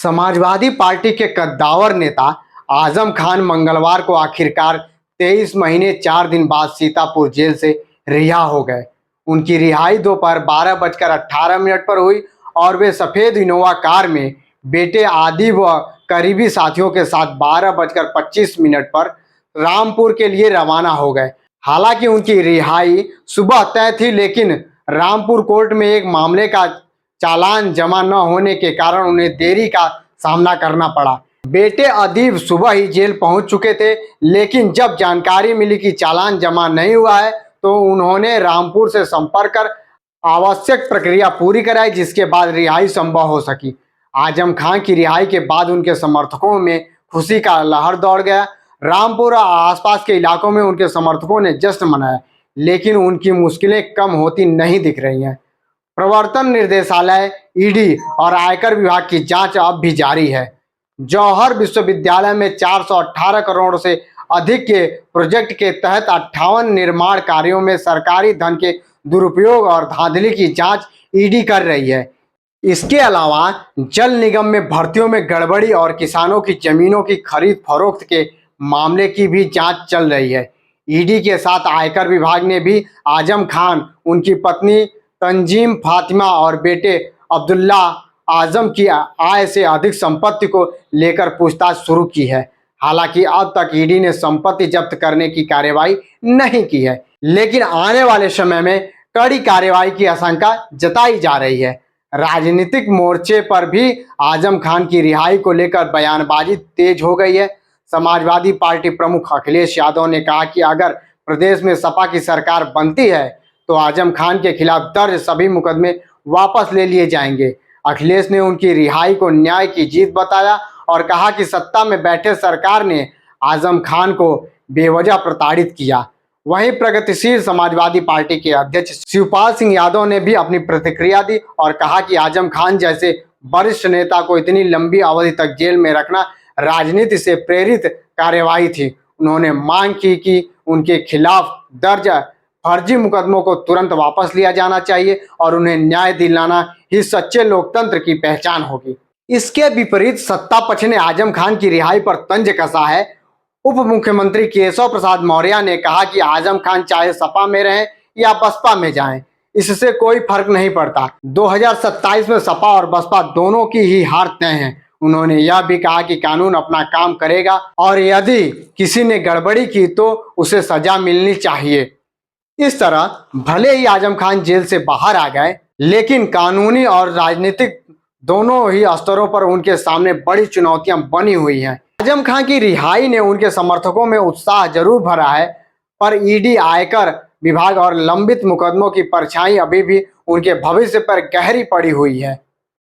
Samajwadi party के कद्दावर नेता आजम खान मंगलवार को आखिरकार 23 महीने 4 दिन बाद सीतापुर जेल से रिहा हो गए। उनकी रिहाई दोपहर 12:18 पर हुई और वे सफेद इनोवा कार में बेटे आदि व करीबी साथियों के साथ 12:25 पर रामपुर के लिए रवाना हो गए। हालांकि उनकी रिहाई सुबह तय थी, लेकिन रामपुर कोर्ट में एक मामले का चालान जमा न होने के कारण उन्हें देरी का सामना करना पड़ा। बेटे अदीब सुबह ही जेल पहुंच चुके थे, लेकिन जब जानकारी मिली कि चालान जमा नहीं हुआ है तो उन्होंने रामपुर से संपर्क कर आवश्यक प्रक्रिया पूरी कराई, जिसके बाद रिहाई संभव हो सकी। आजम खान की रिहाई के बाद उनके समर्थकों में खुशी का लहर दौड़ गया। रामपुर और आसपास के इलाकों में उनके समर्थकों ने जश्न मनाया, लेकिन उनकी मुश्किलें कम होती नहीं दिख रही हैं। प्रवर्तन निर्देशालय, ईडी और आयकर विभाग की जांच अब भी जारी है। जौहर विश्वविद्यालय में 418 करोड़ से अधिक के प्रोजेक्ट के तहत 58 निर्माण कार्यों में सरकारी धन के दुरुपयोग और धांधली की जांच ईडी कर रही है। इसके अलावा जल निगम में भर्तियों में गड़बड़ी और किसानों की जमीनों की खरीद फरोख्त के मामले की भी जांच चल रही है। ईडी के साथ आयकर विभाग ने भी आजम खान, उनकी पत्नी तंजीम फातिमा और बेटे अब्दुल्ला आजम की आय से अधिक संपत्ति को लेकर पूछताछ शुरू की है। हालांकि अब तक ईडी ने संपत्ति जब्त करने की कार्रवाई नहीं की है, लेकिन आने वाले समय में कड़ी कार्रवाई की आशंका जताई जा रही है। राजनीतिक मोर्चे पर भी आजम खान की रिहाई को लेकर बयानबाजी तेज हो गई है। समाजवादी पार्टी प्रमुख अखिलेश यादव ने कहा कि अगर प्रदेश में सपा की सरकार बनती है तो आजम खान के खिलाफ दर्ज सभी मुकदमे वापस ले लिए जाएंगे। अखिलेश ने उनकी रिहाई को न्याय की जीत बताया और कहा कि सत्ता में बैठे सरकार ने आजम खान को बेवजह प्रताड़ित किया। वहीं प्रगतिशील समाजवादी पार्टी के अध्यक्ष शिवपाल सिंह यादव ने भी अपनी प्रतिक्रिया दी और कहा कि आजम खान जैसे वरिष्ठ नेता को इतनी लंबी अवधि तक जेल में रखना राजनीति से प्रेरित कार्यवाही थी। उन्होंने मांग की कि उनके खिलाफ दर्ज फर्जी मुकदमों को तुरंत वापस लिया जाना चाहिए और उन्हें न्याय दिलाना ही सच्चे लोकतंत्र की पहचान होगी। इसके विपरीत सत्ता पक्ष ने आजम खान की रिहाई पर तंज कसा है। उप मुख्यमंत्री केशव प्रसाद मौर्य ने कहा कि आजम खान चाहे सपा में रहें या बसपा में जाएं, इससे कोई फर्क नहीं पड़ता। 2027 में सपा और बसपा दोनों की ही हार तय है। उन्होंने यह भी कहा कि कानून अपना काम करेगा और यदि किसी ने गड़बड़ी की तो उसे सजा मिलनी चाहिए। इस तरह भले ही आजम खान जेल से बाहर आ गए, लेकिन कानूनी और राजनीतिक दोनों ही स्तरों पर उनके सामने बड़ी चुनौतियां बनी हुई हैं। आजम खान की रिहाई ने उनके समर्थकों में उत्साह जरूर भरा है, पर ईडी, आयकर विभाग और लंबित मुकदमों की परछाई अभी भी उनके भविष्य पर गहरी पड़ी हुई है।